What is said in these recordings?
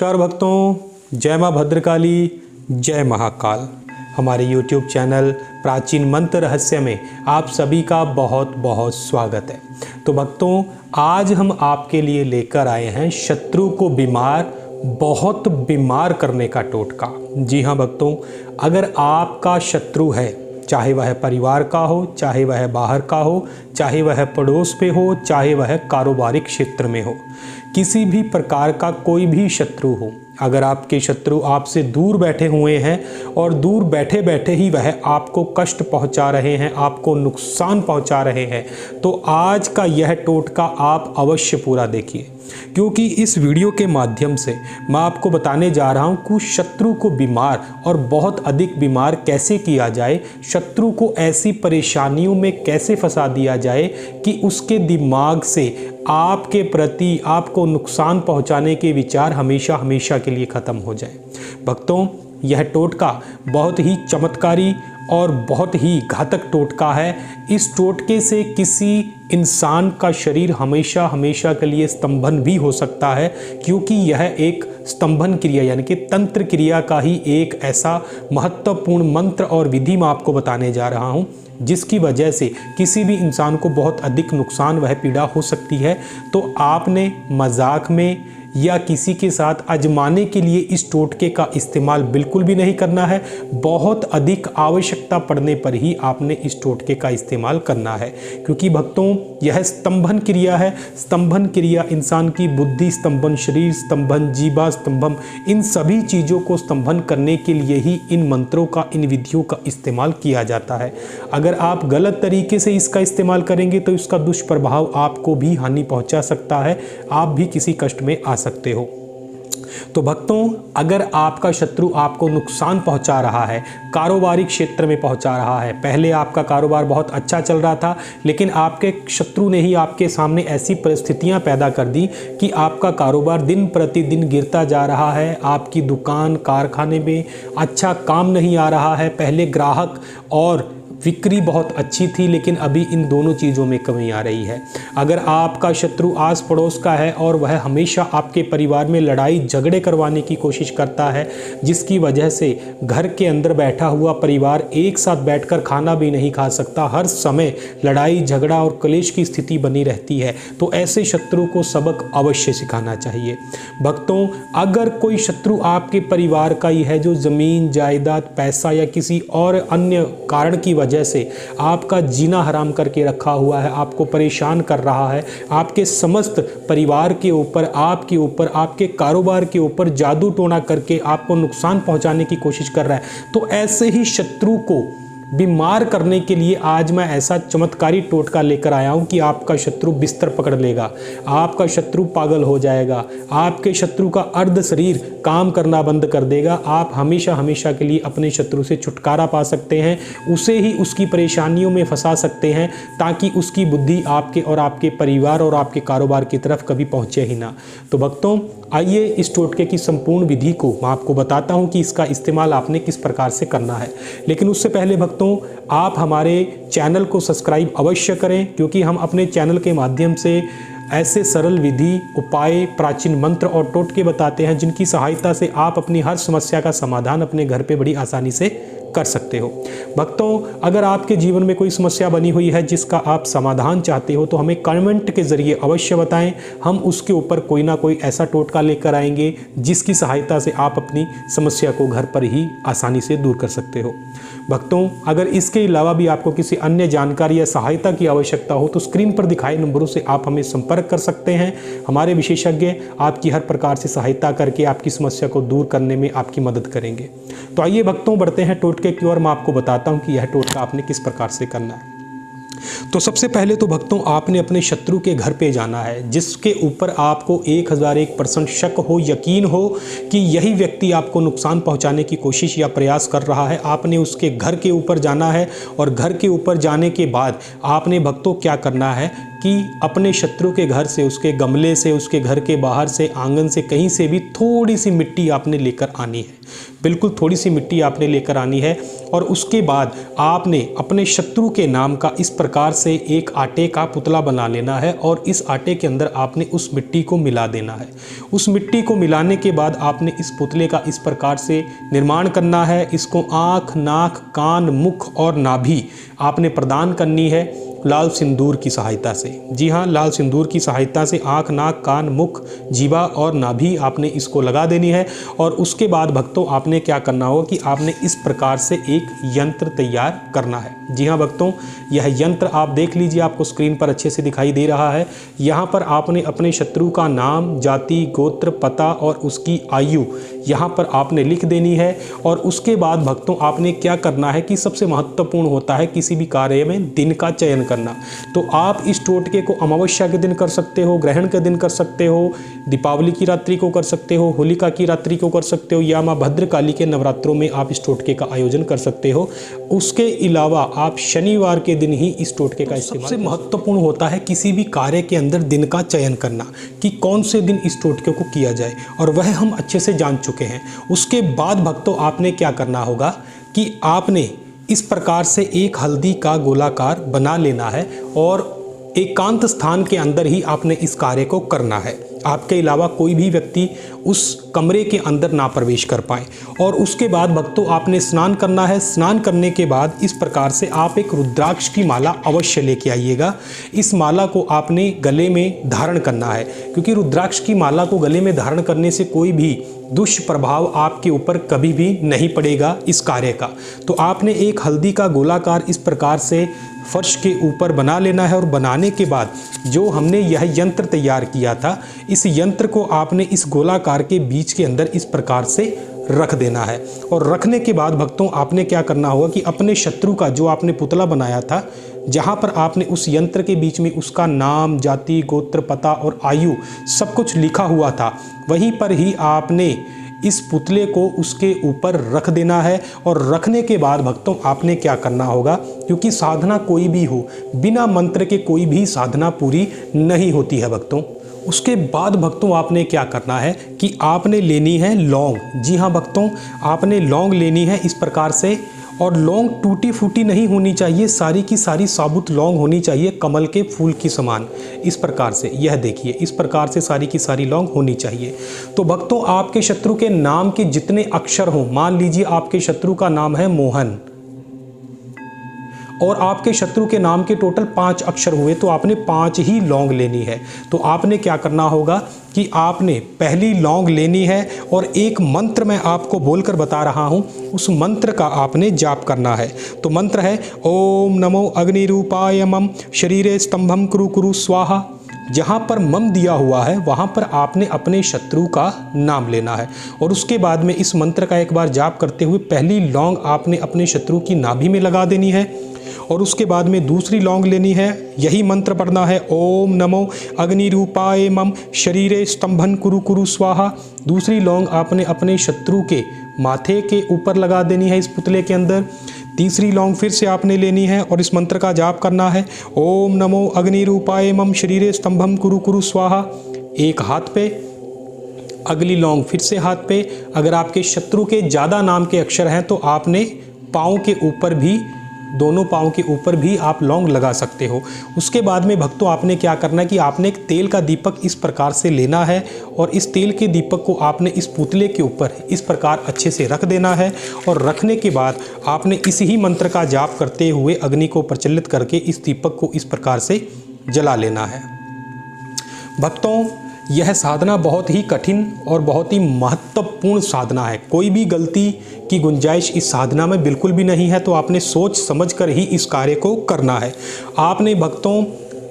नमस्कार भक्तों, जय माँ भद्रकाली, जय महाकाल। हमारे YouTube चैनल प्राचीन मंत्र रहस्य में आप सभी का बहुत बहुत स्वागत है। तो भक्तों, आज हम आपके लिए लेकर आए हैं शत्रु को बहुत बीमार करने का टोटका। जी हाँ भक्तों, अगर आपका शत्रु है, चाहे वह परिवार का हो, चाहे वह बाहर का हो, चाहे वह पड़ोस पे हो, चाहे वह कारोबारिक क्षेत्र में हो, किसी भी प्रकार का कोई भी शत्रु हो, अगर आपके शत्रु आपसे दूर बैठे हुए हैं और दूर बैठे बैठे ही वह आपको कष्ट पहुंचा रहे हैं, आपको नुकसान पहुंचा रहे हैं, तो आज का यह टोटका आप अवश्य पूरा देखिए, क्योंकि इस वीडियो के माध्यम से मैं आपको बताने जा रहा हूं कि शत्रु को बीमार और बहुत अधिक बीमार कैसे किया जाए, शत्रु को ऐसी परेशानियों में कैसे फंसा दिया जाए कि उसके दिमाग से आपके प्रति आपको नुकसान पहुंचाने के विचार हमेशा हमेशा के लिए ख़त्म हो जाए। भक्तों, यह टोटका बहुत ही चमत्कारी और बहुत ही घातक टोटका है। इस टोटके से किसी इंसान का शरीर हमेशा हमेशा के लिए स्तंभन भी हो सकता है, क्योंकि यह एक स्तंभन क्रिया यानी कि तंत्र क्रिया का ही एक ऐसा महत्वपूर्ण मंत्र और विधि मैं आपको बताने जा रहा हूं, जिसकी वजह से किसी भी इंसान को बहुत अधिक नुकसान वह पीड़ा हो सकती है। तो आपने मजाक में या किसी के साथ आजमाने के लिए इस टोटके का इस्तेमाल बिल्कुल भी नहीं करना है। बहुत अधिक आवश्यकता पड़ने पर ही आपने इस टोटके का इस्तेमाल करना है, क्योंकि भक्तों यह स्तंभन क्रिया है। स्तंभन क्रिया इंसान की बुद्धि स्तंभन, शरीर स्तंभन, जीवा स्तंभन, इन सभी चीज़ों को स्तंभन करने के लिए ही इन मंत्रों का, इन विधियों का इस्तेमाल किया जाता है। अगर आप गलत तरीके से इसका इस्तेमाल करेंगे तो इसका दुष्प्रभाव आपको भी हानि पहुंचा सकता है, आप भी किसी कष्ट में आ सकते हो। तो भक्तों, अगर आपका शत्रु आपको नुकसान पहुंचा रहा है, कारोबारी क्षेत्र में पहुंचा रहा है, पहले आपका कारोबार बहुत अच्छा चल रहा था, लेकिन आपके शत्रु ने ही आपके सामने ऐसी परिस्थितियां पैदा कर दी कि आपका कारोबार दिन प्रतिदिन गिरता जा रहा है, आपकी दुकान कारखाने में अच्छा काम नहीं आ रहा है, पहले ग्राहक और बिक्री बहुत अच्छी थी, लेकिन अभी इन दोनों चीज़ों में कमी आ रही है। अगर आपका शत्रु आस पड़ोस का है और वह हमेशा आपके परिवार में लड़ाई झगड़े करवाने की कोशिश करता है, जिसकी वजह से घर के अंदर बैठा हुआ परिवार एक साथ बैठकर खाना भी नहीं खा सकता, हर समय लड़ाई झगड़ा और कलेश की स्थिति बनी रहती है, तो ऐसे शत्रु को सबक अवश्य सिखाना चाहिए। भक्तों, अगर कोई शत्रु आपके परिवार का ही है जो ज़मीन जायदाद, पैसा या किसी और अन्य कारण की वजह से आपका जीना हराम करके रखा हुआ है, आपको परेशान कर रहा है, आपके समस्त परिवार के ऊपर, आपके ऊपर, आपके कारोबार के ऊपर जादू टोना करके आपको नुकसान पहुंचाने की कोशिश कर रहा है, तो ऐसे ही शत्रु को बीमार करने के लिए आज मैं ऐसा चमत्कारी टोटका लेकर आया हूं कि आपका शत्रु बिस्तर पकड़ लेगा, आपका शत्रु पागल हो जाएगा, आपके शत्रु का अर्ध शरीर काम करना बंद कर देगा। आप हमेशा हमेशा के लिए अपने शत्रु से छुटकारा पा सकते हैं, उसे ही उसकी परेशानियों में फंसा सकते हैं, ताकि उसकी बुद्धि आपके और आपके परिवार और आपके कारोबार की तरफ कभी पहुंचे ही ना। तो भक्तों, आइए इस टोटके की संपूर्ण विधि को मैं आपको बताता हूं कि इसका इस्तेमाल आपने किस प्रकार से करना है। लेकिन उससे पहले भक्तों, आप हमारे चैनल को सब्सक्राइब अवश्य करें, क्योंकि हम अपने चैनल के माध्यम से ऐसे सरल विधि, उपाय, प्राचीन मंत्र और टोटके बताते हैं, जिनकी सहायता से आप अपनी हर समस्या का समाधान अपने घर पे बड़ी आसानी से कर सकते हो। भक्तों, अगर आपके जीवन में कोई समस्या बनी हुई है जिसका आप समाधान चाहते हो, तो हमें कमेंट के जरिए अवश्य बताएं। हम उसके ऊपर कोई ना कोई ऐसा टोटका लेकर आएंगे जिसकी सहायता से आप अपनी समस्या को घर पर ही आसानी से दूर कर सकते हो। भक्तों, अगर इसके अलावा भी आपको किसी अन्य जानकारी या सहायता की आवश्यकता हो, तो स्क्रीन पर दिखाए नंबरों से आप हमें संपर्क कर सकते हैं। हमारे विशेषज्ञ आपकी हर प्रकार से सहायता करके आपकी समस्या को दूर करने में आपकी मदद करेंगे। तो आइए भक्तों, बढ़ते हैं टोटके की ओर। मैं आपको बताता हूं कि यह टोटका आपने किस प्रकार से करना है। तो सबसे पहले तो भक्तों, आपने अपने शत्रु के घर पे जाना है, जिसके ऊपर आपको 1001% शक हो, यकीन हो कि यही व्यक्ति आपको नुकसान पहुंचाने की कोशिश या प्रयास कर रहा है। आपने उसके घर के ऊपर जाना है, और घर के ऊपर जाने के बाद आपने भक्तों क्या करना है कि अपने शत्रु के घर से, उसके गमले से, उसके घर के बाहर से, आंगन से, कहीं से भी थोड़ी सी मिट्टी आपने लेकर आनी है। बिल्कुल थोड़ी सी मिट्टी आपने लेकर आनी है और उसके बाद आपने अपने शत्रु के नाम का इस प्रकार से एक आटे का पुतला बना लेना है और इस आटे के अंदर आपने उस मिट्टी को मिला देना है। उस मिट्टी को मिलाने के बाद आपने इस पुतले का इस प्रकार से निर्माण करना है। इसको आँख, नाक, कान, मुख और नाभि आपने प्रदान करनी है लाल सिंदूर की सहायता से। जी हाँ, लाल सिंदूर की सहायता से आँख, नाक, कान, मुख, जीवा और नाभि आपने इसको लगा देनी है। और उसके बाद भक्तों आपने क्या करना होगा कि आपने इस प्रकार से एक यंत्र तैयार करना है। जी हाँ भक्तों, यह यंत्र आप देख लीजिए, आपको स्क्रीन पर अच्छे से दिखाई दे रहा है। यहाँ पर आपने अपने शत्रु का नाम, जाति, गोत्र, पता और उसकी आयु यहाँ पर आपने लिख देनी है। और उसके बाद भक्तों आपने क्या करना है कि सबसे महत्वपूर्ण होता है किसी भी कार्य में दिन का चयन करना। तो आप इस टोटके को अमावस्या के दिन कर सकते हो, ग्रहण के दिन कर सकते हो, दीपावली की रात्रि को कर सकते हो, होलिका की रात्रि को कर सकते हो, या माँ भद्रकाली के नवरात्रों में आप इस टोटके का आयोजन कर सकते हो। उसके अलावा आप शनिवार के दिन ही इस टोटके का इस्तेमाल। सबसे महत्वपूर्ण होता है किसी भी कार्य के अंदर दिन का चयन करना कि कौन से दिन इस टोटके को किया जाए, और वह हम अच्छे से जान चुके हैं। उसके बाद भक्तों आपने क्या करना होगा कि आपने इस प्रकार से एक हल्दी का गोलाकार बना लेना है और एकांत स्थान के अंदर ही आपने इस कार्य को करना है। आपके अलावा कोई भी व्यक्ति उस कमरे के अंदर ना प्रवेश कर पाए। और उसके बाद भक्तों आपने स्नान करना है। स्नान करने के बाद इस प्रकार से आप एक रुद्राक्ष की माला अवश्य लेके आइएगा। इस माला को आपने गले में धारण करना है, क्योंकि रुद्राक्ष की माला को गले में धारण करने से कोई भी दुष्प्रभाव आपके ऊपर कभी भी नहीं पड़ेगा इस कार्य का। तो आपने एक हल्दी का गोलाकार इस प्रकार से फर्श के ऊपर बना लेना है। और बनाने के बाद जो हमने यह यंत्र तैयार किया था, इस यंत्र को आपने इस गोलाकार के बीच के अंदर इस प्रकार से रख देना है। और रखने के बाद भक्तों आपने क्या करना होगा कि अपने शत्रु का जो आपने पुतला बनाया था, जहाँ पर आपने उस यंत्र के बीच में उसका नाम, जाति, गोत्र, पता और आयु सब कुछ लिखा हुआ था, वहीं पर ही आपने इस पुतले को उसके ऊपर रख देना है। और रखने के बाद भक्तों आपने क्या करना होगा, क्योंकि साधना कोई भी हो, बिना मंत्र के कोई भी साधना पूरी नहीं होती है भक्तों। उसके बाद भक्तों आपने क्या करना है कि आपने लेनी है लौंग। जी हाँ भक्तों, आपने लौंग लेनी है इस प्रकार से। और लौंग टूटी फूटी नहीं होनी चाहिए, सारी की सारी साबुत लौंग होनी चाहिए, कमल के फूल की समान। इस प्रकार से, यह देखिए, इस प्रकार से सारी की सारी लौंग होनी चाहिए। तो भक्तों आपके शत्रु के नाम के जितने अक्षर हों, मान लीजिए आपके शत्रु का नाम है मोहन और आपके शत्रु के नाम के टोटल 5 अक्षर हुए, तो आपने 5 ही लौंग लेनी है। तो आपने क्या करना होगा कि आपने पहली लौंग लेनी है और एक मंत्र मैं आपको बोलकर बता रहा हूं, उस मंत्र का आपने जाप करना है। तो मंत्र है ओम नमो अग्निरूपाय मम शरीरे स्तंभम कुरु कुरु स्वाहा। जहाँ पर मम दिया हुआ है वहाँ पर आपने अपने शत्रु का नाम लेना है और उसके बाद में इस मंत्र का एक बार जाप करते हुए पहली लौंग आपने अपने शत्रु की नाभि में लगा देनी है। और उसके बाद में दूसरी लौंग लेनी है, यही मंत्र पढ़ना है ओम नमो अग्निरूपाय मम शरीरे स्तंभन कुरु कुरु स्वाहा। दूसरी लौंग आपने अपने शत्रु के माथे के ऊपर लगा देनी है इस पुतले के अंदर। तीसरी लौंग फिर से आपने लेनी है और इस मंत्र का जाप करना है ओम नमो अग्निरूपाय मम शरीरे स्तंभम कुरु कुरु स्वाहा, एक हाथ पे। अगली लौंग फिर से हाथ पे। अगर आपके शत्रु के ज़्यादा नाम के अक्षर हैं तो आपने पाँव के ऊपर भी, दोनों पाँव के ऊपर भी आप लौंग लगा सकते हो। उसके बाद में भक्तों आपने क्या करना है कि आपने एक तेल का दीपक इस प्रकार से लेना है और इस तेल के दीपक को आपने इस पुतले के ऊपर इस प्रकार अच्छे से रख देना है। और रखने के बाद आपने इसी ही मंत्र का जाप करते हुए अग्नि को प्रज्वलित करके इस दीपक को इस प्रकार से जला लेना है। भक्तों यह साधना बहुत ही कठिन और बहुत ही महत्वपूर्ण साधना है। कोई भी गलती की गुंजाइश इस साधना में बिल्कुल भी नहीं है। तो आपने सोच समझ कर ही इस कार्य को करना है। आपने भक्तों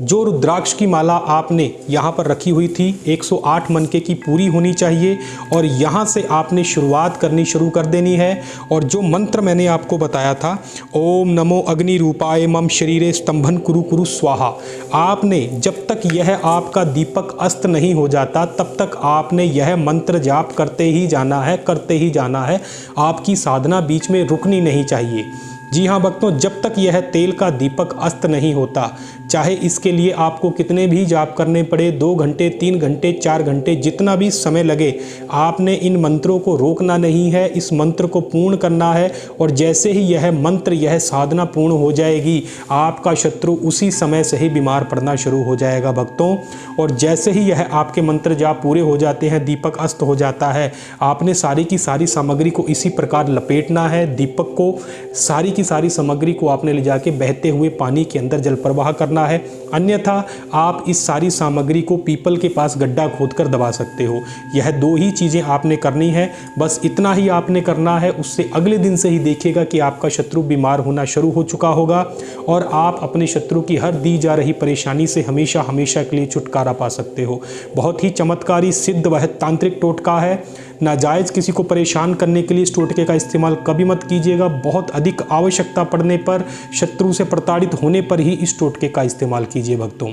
जो रुद्राक्ष की माला आपने यहाँ पर रखी हुई थी 108 मनके की पूरी होनी चाहिए और यहाँ से आपने शुरुआत करनी शुरू कर देनी है। और जो मंत्र मैंने आपको बताया था ओम नमो अग्नि रूपाय मम शरीरे स्तंभन कुरु कुरु स्वाहा, आपने जब तक यह आपका दीपक अस्त नहीं हो जाता तब तक आपने यह मंत्र जाप करते ही जाना है, करते ही जाना है। आपकी साधना बीच में रुकनी नहीं चाहिए। जी हाँ भक्तों, जब तक यह तेल का दीपक अस्त नहीं होता चाहे इसके लिए आपको कितने भी जाप करने पड़े, 2 घंटे, 3 घंटे, 4 घंटे, जितना भी समय लगे, आपने इन मंत्रों को रोकना नहीं है, इस मंत्र को पूर्ण करना है। और जैसे ही यह मंत्र, यह साधना पूर्ण हो जाएगी, आपका शत्रु उसी समय से ही बीमार पड़ना शुरू हो जाएगा भक्तों। और जैसे ही यह आपके मंत्र जाप पूरे हो जाते हैं, दीपक अस्त हो जाता है, आपने सारी की सारी सामग्री को इसी प्रकार लपेटना है। दीपक को, सारी की सारी सामग्री को आपने ले जाके बहते हुए पानी के अंदर जल प्रवाह करना है। अन्यथा आप इस सारी सामग्री को पीपल के पास गड्ढा खोदकर दबा सकते हो। यह 2 ही चीज़ें आपने करनी है, बस इतना ही आपने करना है। उससे अगले दिन से ही देखिएगा कि आपका शत्रु बीमार होना शुरू हो चुका होगा और आप अपने शत्रु की हर दी जा रही परेशानी से हमेशा हमेशा के लिए छुटकारा पा सकते हो। बहुत ही चमत्कारी, सिद्ध वह तांत्रिक टोटका है। नाजायज़ किसी को परेशान करने के लिए इस टोटके का इस्तेमाल कभी मत कीजिएगा। बहुत अधिक आवश्यकता पड़ने पर, शत्रु से प्रताड़ित होने पर ही इस टोटके का इस्तेमाल कीजिए भक्तों।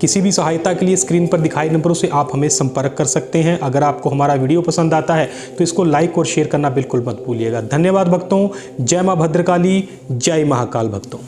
किसी भी सहायता के लिए स्क्रीन पर दिखाए नंबरों से आप हमें संपर्क कर सकते हैं। अगर आपको हमारा वीडियो पसंद आता है तो इसको लाइक और शेयर करना बिल्कुल मत भूलिएगा। धन्यवाद भक्तों। जय मां भद्रकाली, जय महाकाल भक्तों।